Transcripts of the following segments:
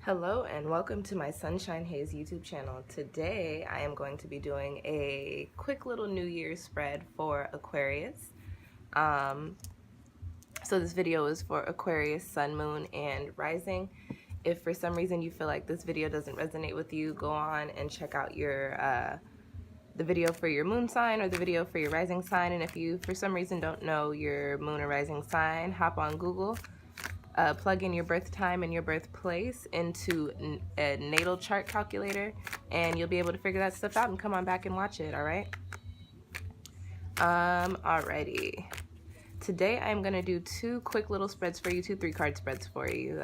Hello and welcome to my Sunshine Haze YouTube channel. Today I am going to be doing a quick little New Year's spread for Aquarius. So this video is for Aquarius, Sun, Moon, and Rising. If for some reason you feel like this video doesn't resonate with you, go on and check out the video for your moon sign or the video for your rising sign. And if you for some reason don't know your moon or rising sign, hop on Google. Plug in your birth time and your birthplace into a natal chart calculator, and you'll be able to figure that stuff out and come on back and watch it, all right? Alrighty. Today I'm going to do two quick little spreads for you, two 3-card spreads for you.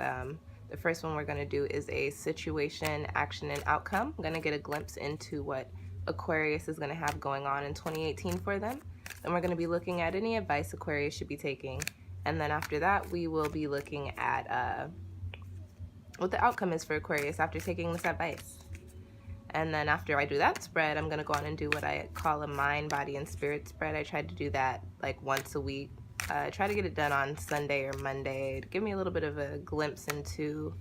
The first one we're going to do is a situation, action, and outcome. I'm going to get a glimpse into what Aquarius is going to have going on in 2018 for them. Then we're going to be looking at any advice Aquarius should be taking. And then after that, we will be looking at what the outcome is for Aquarius after taking this advice. And then after I do that spread, I'm going to go on and do what I call a mind, body, and spirit spread. I tried to do that like once a week. I try to get it done on Sunday or Monday to give me a little bit of a glimpse into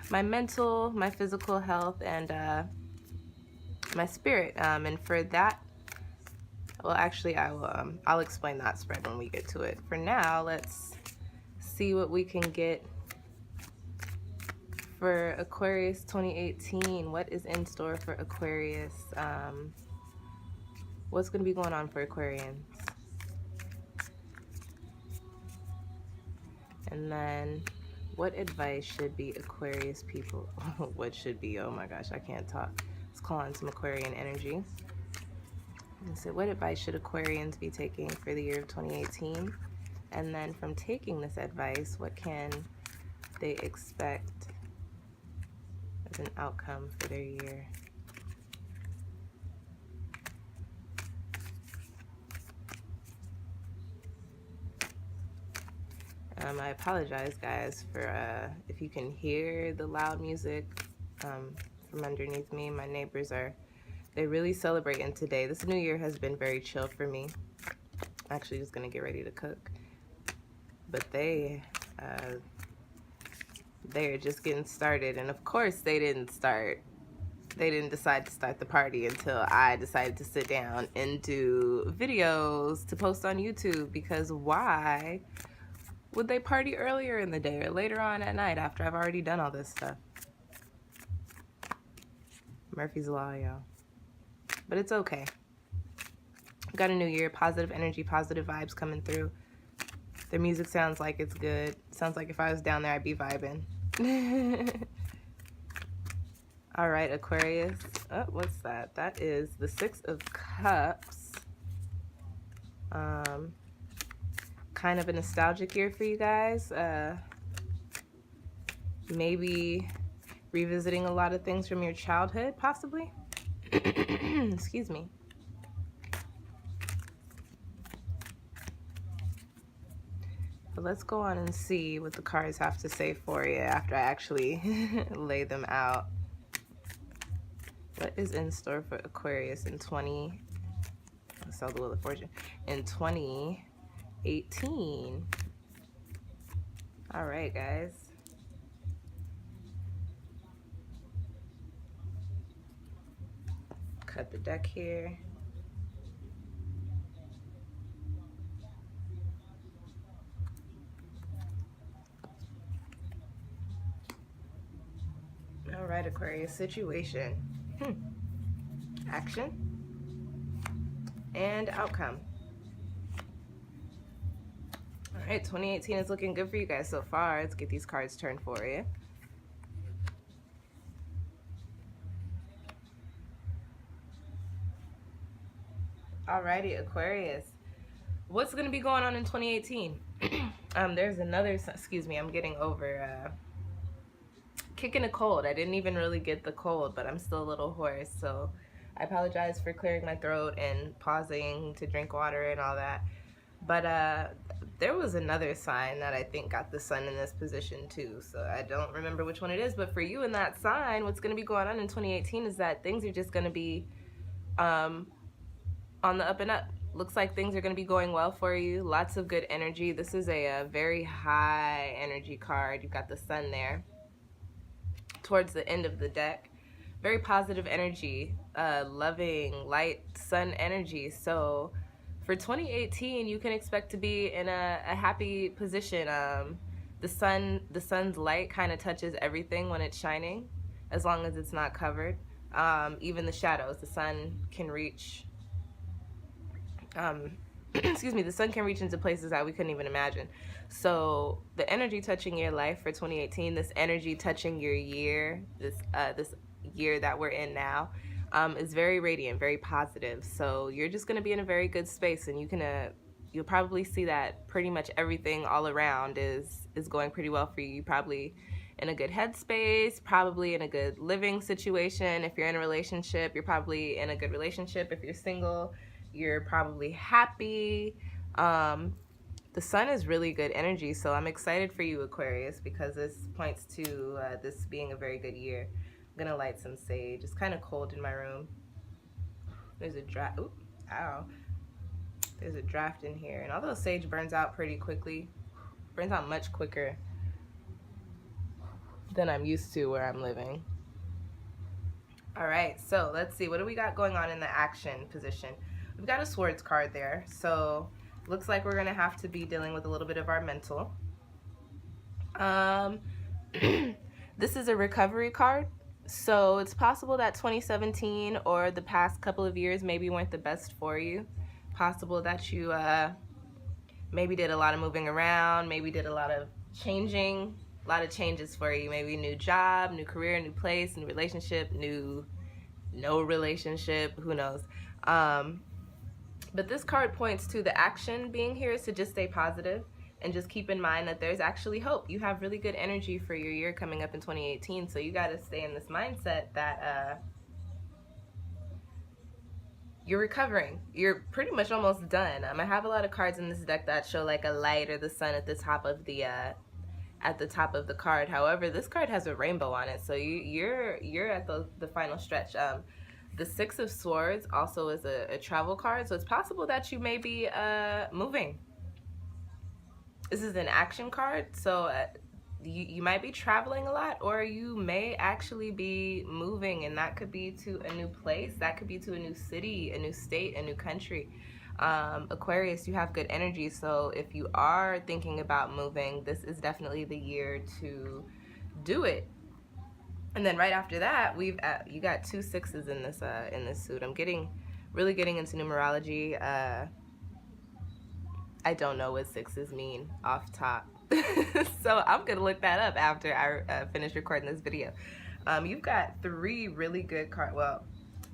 my mental, my physical health, and my spirit. And for that, well, actually, I'll explain that spread when we get to it. For now, let's see what we can get for Aquarius 2018. What is in store for Aquarius? What's going to be going on for Aquarians? And then, what advice should be Aquarius people? What should be? Oh my gosh, I can't talk. Let's call on some Aquarian energy. So what advice should Aquarians be taking for the year of 2018? And then from taking this advice, what can they expect as an outcome for their year? I apologize, guys, for if you can hear the loud music from underneath me. My neighbors they're really celebrating today. This new year has been very chill for me. I'm actually just gonna get ready to cook. But they're just getting started. And of course they didn't decide to start the party until I decided to sit down and do videos to post on YouTube, because why would they party earlier in the day or later on at night after I've already done all this stuff? Murphy's Law, y'all. But it's okay. Got a new year, positive energy, positive vibes coming through. Their music sounds like it's good. Sounds like if I was down there, I'd be vibing. All right, Aquarius. Oh, what's that? That is the 6 of Cups. Kind of a nostalgic year for you guys. Maybe revisiting a lot of things from your childhood, possibly. Excuse me. But let's go on and see what the cards have to say for you after I actually lay them out. What is in store for Aquarius in 2018? All right, guys. Cut the deck here. All right, Aquarius, situation, action, and outcome. All right, 2018 is looking good for you guys so far. Let's get these cards turned for you. Alrighty, Aquarius. What's going to be going on in 2018? There's another, excuse me, I'm getting over kicking a cold. I didn't even really get the cold, but I'm still a little hoarse, so I apologize for clearing my throat and pausing to drink water and all that. But there was another sign that I think got the sun in this position too, so I don't remember which one it is. But for you in that sign, what's going to be going on in 2018 is that things are just going to be on the up and up. Looks like things are going to be going well for you. Lots of good energy. This is a very high energy card. You've got the sun there. towards the end of the deck. Very positive energy, loving, light sun energy. So for 2018, you can expect to be in a happy position. The sun's light kind of touches everything when it's shining, as long as it's not covered. Even the shadows, the sun can reach. Excuse me, the sun can reach into places that we couldn't even imagine. So the energy touching your life for 2018, this energy touching your year, this year that we're in now, is very radiant, very positive. So you're just going to be in a very good space, and you'll probably see that pretty much everything all around is going pretty well for you. You probably in a good headspace, probably in a good living situation. If you're in a relationship, you're probably in a good relationship. If you're single, you're probably happy. The sun is really good energy, so I'm excited for you, Aquarius, because this points to this being a very good year. I'm gonna light some sage. It's kind of cold in my room. There's a draft. Oop, ow. There's a draft in here, and although sage burns out pretty quickly, burns out much quicker than I'm used to where I'm living. All right, so let's see. What do we got going on in the action position? We've got a swords card there, so looks like we're gonna have to be dealing with a little bit of our mental. This is a recovery card, so it's possible that 2017 or the past couple of years maybe weren't the best for you. Possible that you maybe did a lot of moving around, maybe did a lot of changing, a lot of changes for you. Maybe new job, new career, new place, new relationship, no relationship, who knows. But this card points to the action being here is to just stay positive and just keep in mind that there's actually hope. You have really good energy for your year coming up in 2018, so you got to stay in this mindset that you're recovering. You're pretty much almost done. I have a lot of cards in this deck that show like a light or the sun at the top of the card. However, this card has a rainbow on it, so you're at the final stretch. The Six of Swords also is a travel card, so it's possible that you may be moving. This is an action card, so you might be traveling a lot, or you may actually be moving, and that could be to a new place, that could be to a new city, a new state, a new country. Aquarius, you have good energy, so if you are thinking about moving, this is definitely the year to do it. And then right after that, you got 2 6s in this suit. I'm really getting into numerology. I don't know what 6s mean off top, so I'm gonna look that up after I finish recording this video. You've got 3 really good cards. Well,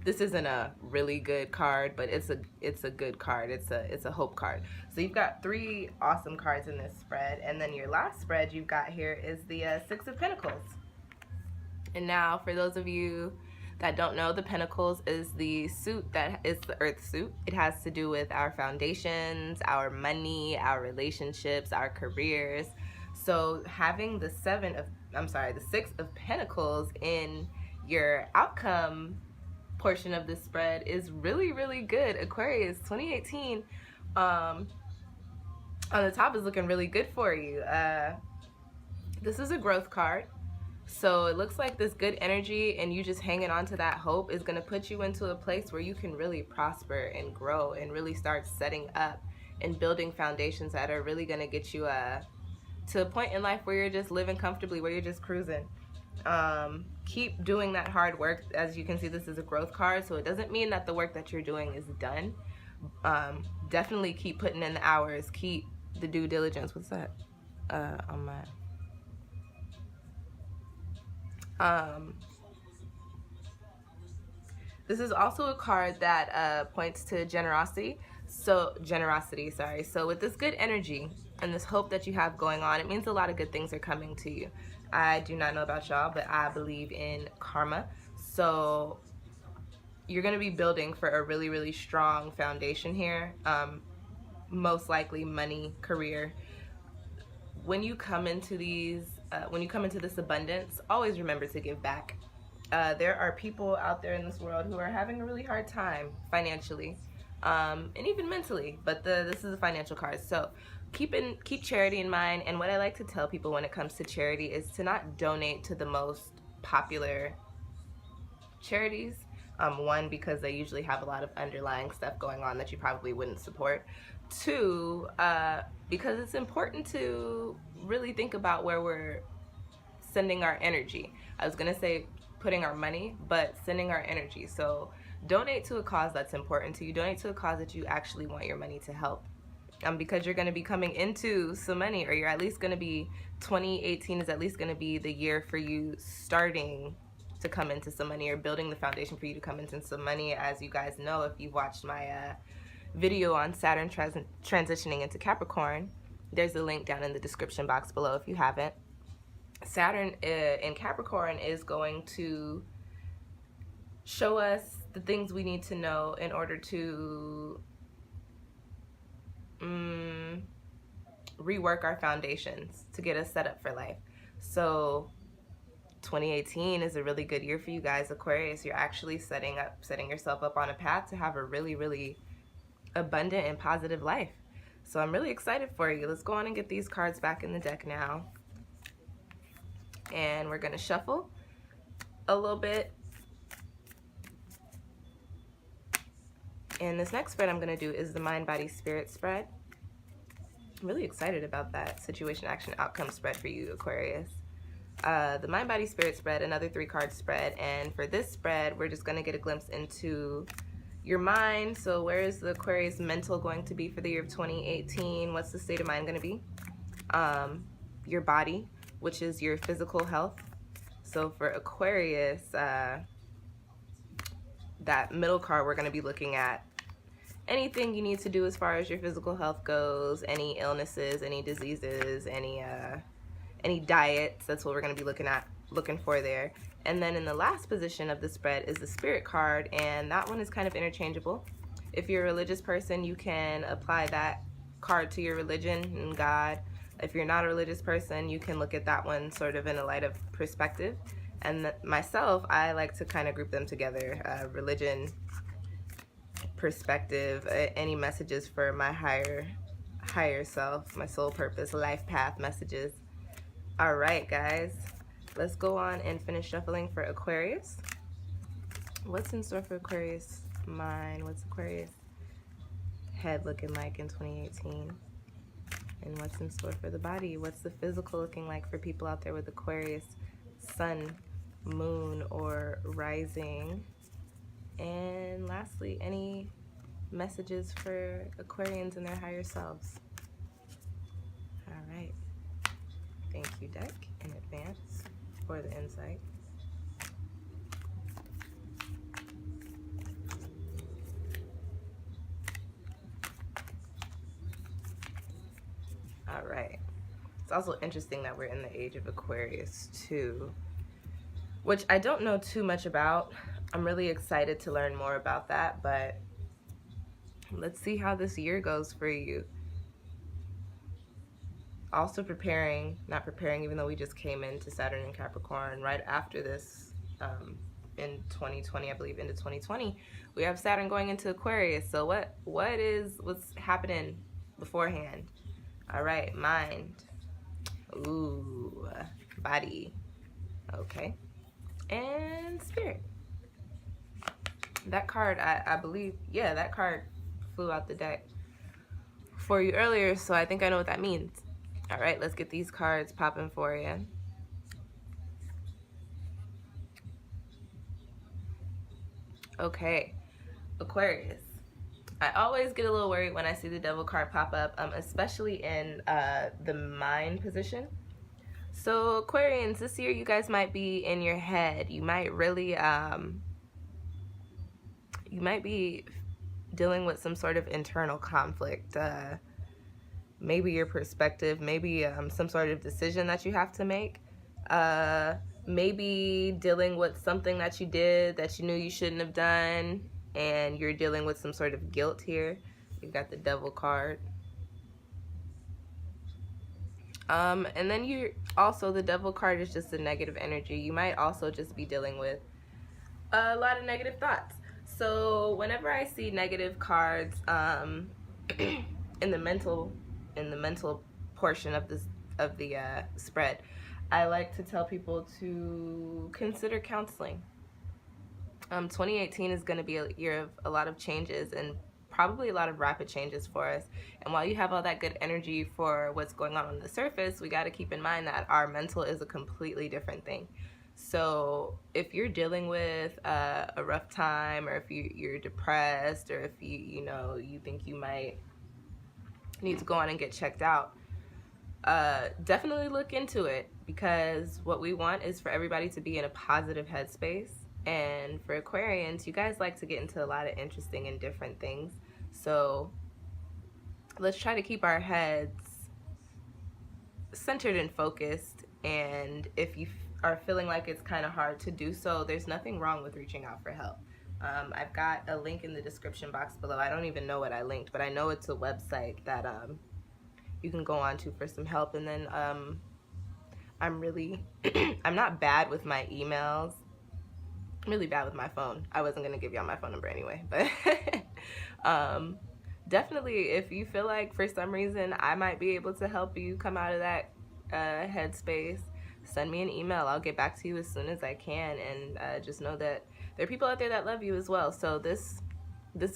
this isn't a really good card, but it's a good card. It's a hope card. So you've got 3 awesome cards in this spread, and then your last spread you've got here is the 6 of Pentacles. And now, for those of you that don't know, the Pentacles is the suit that is the Earth suit. It has to do with our foundations, our money, our relationships, our careers. So having the 6 of Pentacles in your outcome portion of this spread is really, really good. Aquarius, 2018 on the top is looking really good for you. This is a growth card. So it looks like this good energy and you just hanging on to that hope is going to put you into a place where you can really prosper and grow and really start setting up and building foundations that are really going to get you to a point in life where you're just living comfortably, where you're just cruising. Keep doing that hard work. As you can see, this is a growth card, so it doesn't mean that the work that you're doing is done. Definitely keep putting in the hours, keep the due diligence. What's that on my... This is also a card that points to generosity. So with this good energy and this hope that you have going on, it means a lot of good things are coming to you. I do not know about y'all, but I believe in karma. So you're going to be building for a really, really strong foundation here. Most likely money, career. When you come into this abundance, always remember to give back. There are people out there in this world who are having a really hard time financially, and even mentally, but this is a financial card. So keep charity in mind. And what I like to tell people when it comes to charity is to not donate to the most popular charities. One, because they usually have a lot of underlying stuff going on that you probably wouldn't support. Two, because it's important to really think about where we're sending our energy. I was gonna say putting our money, but sending our energy. So donate to a cause that's important to you. Donate to a cause that you actually want your money to help. Because you're going to be coming into some money, or you're at least going to be, 2018 is at least going to be the year for you starting to come into some money, or building the foundation for you to come into some money. As you guys know, if you've watched my video on Saturn transitioning into Capricorn, there's a link down in the description box below if you haven't. Saturn in Capricorn is going to show us the things we need to know in order to rework our foundations to get us set up for life. So 2018 is a really good year for you guys, Aquarius. You're actually setting yourself up on a path to have a really, really abundant and positive life. So I'm really excited for you. Let's go on and get these cards back in the deck now. And we're going to shuffle a little bit. And this next spread I'm going to do is the Mind, Body, Spirit spread. I'm really excited about that situation, action, outcome spread for you, Aquarius. The Mind, Body, Spirit spread, another 3-card spread. And for this spread, we're just going to get a glimpse into your mind. So where is the Aquarius mental going to be for the year of 2018? What's the state of mind going to be? Your body, which is your physical health. So for Aquarius, that middle card, we're going to be looking at anything you need to do as far as your physical health goes, any illnesses, any diseases, any diets. That's what we're going to be looking for there. And then in the last position of the spread is the Spirit card, and that one is kind of interchangeable. If you're a religious person, you can apply that card to your religion and God. If you're not a religious person, you can look at that one sort of in a light of perspective. And myself, I like to kind of group them together. Religion, perspective, any messages for my higher self, my soul purpose, life path messages. All right, guys, let's go on and finish shuffling for Aquarius. What's in store for Aquarius mind? What's Aquarius head looking like in 2018? And what's in store for the body? What's the physical looking like for people out there with Aquarius sun, moon, or rising? And lastly, any messages for Aquarians and their higher selves? All right. Thank you, deck, in advance for the insight. All right. It's also interesting that we're in the age of Aquarius too, which I don't know too much about. I'm really excited to learn more about that, but let's see how this year goes for you. Also not preparing, even though we just came into Saturn in Capricorn right after this, in 2020, I believe, into 2020, we have Saturn going into Aquarius. So what's happening beforehand? All right, mind. Ooh, body. Okay. And spirit. That card, I believe, yeah, that card flew out the deck for you earlier, so I think I know what that means. All right, let's get these cards popping for you. Okay, Aquarius. I always get a little worried when I see the Devil card pop up, especially in the mind position. So Aquarians, this year you guys might be in your head. You might really, you might be dealing with some sort of internal conflict. Maybe your perspective, maybe some sort of decision that you have to make. Maybe dealing with something that you did that you knew you shouldn't have done, and you're dealing with some sort of guilt here. You've got the Devil card. And then the Devil card is just a negative energy. You might also just be dealing with a lot of negative thoughts. So whenever I see negative cards in the mental portion of the spread, I like to tell people to consider counseling. 2018 is going to be a year of a lot of changes and probably a lot of rapid changes for us. And while you have all that good energy for what's going on the surface, we got to keep in mind that our mental is a completely different thing. So if you're dealing with a rough time, or if you're depressed, or if you think you might need to go on and get checked out, definitely look into it, because what we want is for everybody to be in a positive headspace. And for Aquarians, you guys like to get into a lot of interesting and different things. So let's try to keep our heads centered and focused. And if you are feeling like it's kind of hard to do so, there's nothing wrong with reaching out for help. I've got a link in the description box below. I don't even know what I linked, but I know it's a website that you can go on to for some help. And then I'm not bad with my emails. I'm really bad with my phone. I wasn't going to give y'all my phone number anyway, but definitely if you feel like for some reason I might be able to help you come out of that headspace, send me an email. I'll get back to you as soon as I can. And just know that there are people out there that love you as well. So this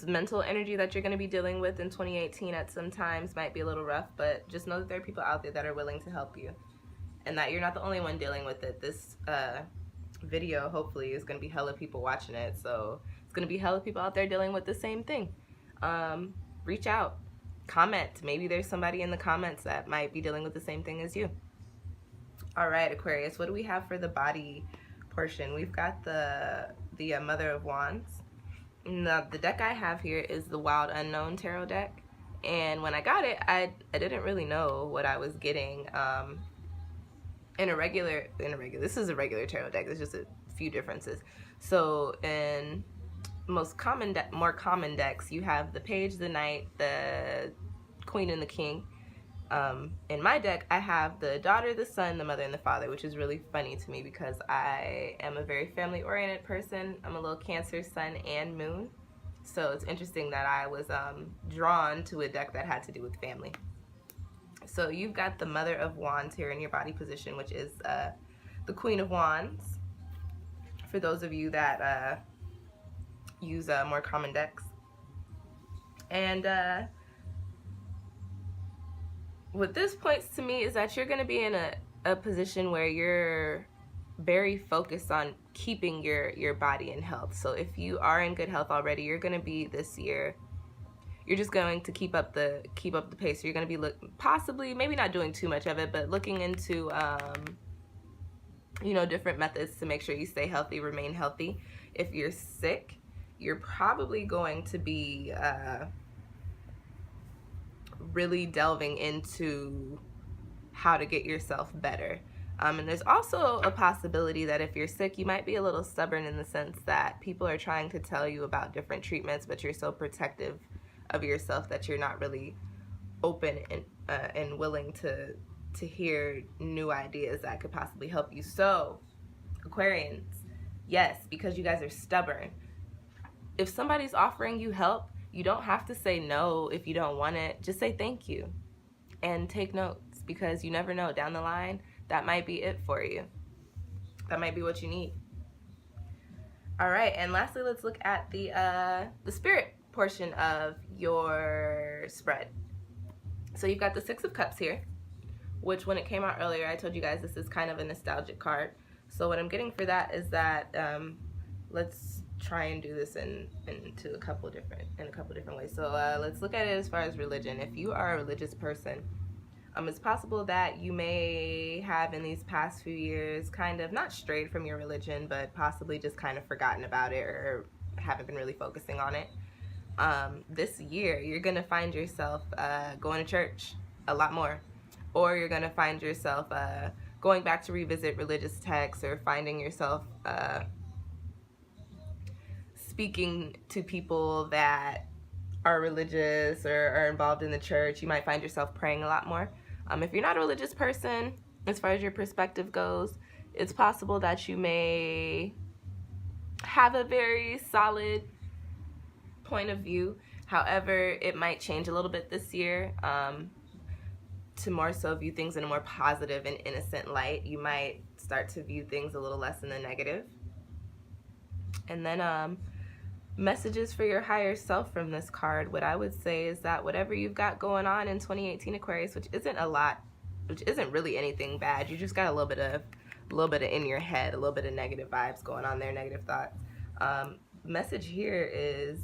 mental energy that you're going to be dealing with in 2018 at some times might be a little rough, but just know that there are people out there that are willing to help you, and that you're not the only one dealing with it. This video hopefully is going to be hella people watching it, so it's going to be hella people out there dealing with the same thing. Reach out, comment. Maybe there's somebody in the comments that might be dealing with the same thing as you. All right, Aquarius, what do we have for the body portion? We've got the Mother of Wands. Now, the deck I have here is the Wild Unknown Tarot deck, and when I got it, I didn't really know what I was getting. This is a regular tarot deck. There's just a few differences. So in more common decks, you have the Page, the Knight, the Queen, and the King. In my deck, I have the Daughter, the Son, the Mother, and the Father, which is really funny to me because I am a very family-oriented person. I'm a little Cancer, Sun, and Moon. So it's interesting that I was drawn to a deck that had to do with family. So you've got the Mother of Wands here in your body position, which is the Queen of Wands, for those of you that use more common decks. And what this points to me is that you're going to be in a position where you're very focused on keeping your body in health. So if you are in good health already, you're going to be this year, you're just going to keep up the pace. So you're going to be possibly, maybe not doing too much of it, but looking into different methods to make sure you stay healthy, remain healthy. If you're sick, you're probably going to be really delving into how to get yourself better. And there's also a possibility that if you're sick, you might be a little stubborn, in the sense that people are trying to tell you about different treatments, but you're so protective of yourself that you're not really open and willing to hear new ideas that could possibly help you. So Aquarians, yes, because you guys are stubborn, if somebody's offering you help, you don't have to say no if you don't want it. Just say thank you and take notes, because you never know, down the line that might be it for you. That might be what you need. All right, and lastly, let's look at the spirit portion of your spread. So you've got the Six of Cups here, which when it came out earlier, I told you guys this is kind of a nostalgic card. So what I'm getting for that is that let's try and do this in a couple different ways. So let's look at it as far as religion. If you are a religious person, it's possible that you may have in these past few years kind of not strayed from your religion, but possibly just kind of forgotten about it or haven't been really focusing on it. This year, you're going to find yourself going to church a lot more, or you're going to find yourself going back to revisit religious texts, or finding yourself speaking to people that are religious or are involved in the church. You might find yourself praying a lot more. If you're not a religious person, as far as your perspective goes, it's possible that you may have a very solid point of view. However, it might change a little bit this year to more so view things in a more positive and innocent light. You might start to view things a little less in the negative. And then messages for your higher self from this card. What I would say is that whatever you've got going on in 2018 Aquarius, which isn't a lot, which isn't really anything bad, you just got a little bit of in your head, a little bit of negative vibes going on there, negative thoughts. Message here is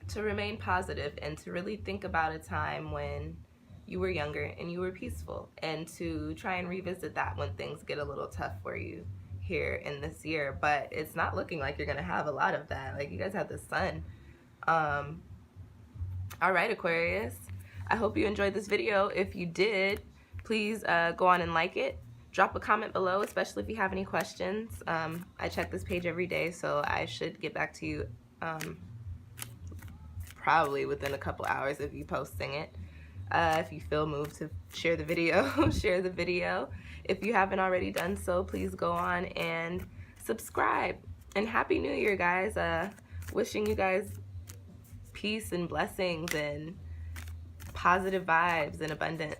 to remain positive and to really think about a time when you were younger and you were peaceful, and to try and revisit that when things get a little tough for you here in this year. But it's not looking like you're gonna have a lot of that. Like, you guys have the sun. All right, Aquarius, I hope you enjoyed this video. If you did, please go on and like it. Drop a comment below, especially if you have any questions. I check this page every day, so I should get back to you probably within a couple hours of you posting it. If you feel moved to share the video, share the video. If you haven't already done so, please go on and subscribe. And Happy New Year, guys. Wishing you guys peace and blessings and positive vibes and abundance.